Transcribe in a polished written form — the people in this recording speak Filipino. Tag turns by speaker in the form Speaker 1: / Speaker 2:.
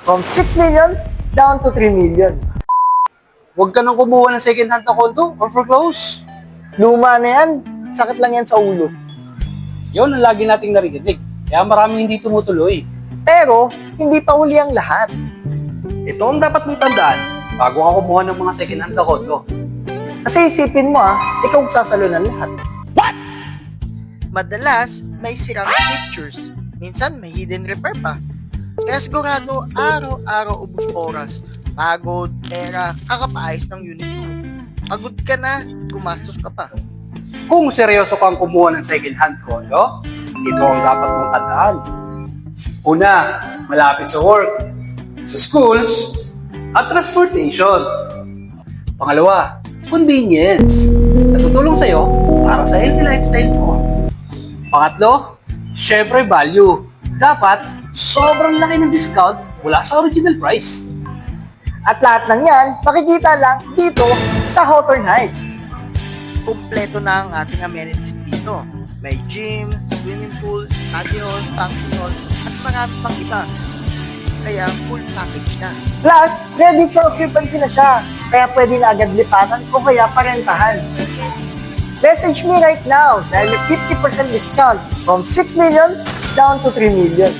Speaker 1: from 6 million down to 3 million.
Speaker 2: Huwag ka nang kumuha ng second hand na condo or foreclose.
Speaker 1: Luma na yan, sakit lang yan sa ulo.
Speaker 2: Yun ang lagi nating narinig. Kaya maraming hindi tumutuloy.
Speaker 1: Pero, hindi pa huli ang lahat.
Speaker 2: Ito ang dapat mong tandaan bago ka kumuha ng mga second hand na condo.
Speaker 1: Kasi isipin mo ikaw ang sasalo ng lahat. Madalas, may sirang features. Minsan, may hidden repair pa. Kaya sigurado, araw-araw ubus oras, pagod, pera, kakapaayos ng unit mo. Pagod ka na, gumastos ka pa.
Speaker 2: Kung seryoso kang kumuha ng second hand condo, ito ang dapat mong tandaan. Una, malapit sa work, sa schools, at transportation. Pangalawa, convenience. Natutulong sa'yo para sa healthy lifestyle mo. Pangatlo, syempre value. Dapat, sobrang laki ng discount mula sa original price.
Speaker 1: At lahat ng yan, makikita lang dito sa Hawthorne Heights. Kumpleto na ang ating amenities dito. May gym, swimming pool, study hall, function hall, at marami pang iba. Kaya full package na. Plus, ready for occupancy na siya. Kaya pwede na agad lipatan o kaya parentahan. Message me right now dahil may 50% discount from 6 million down to 3 million.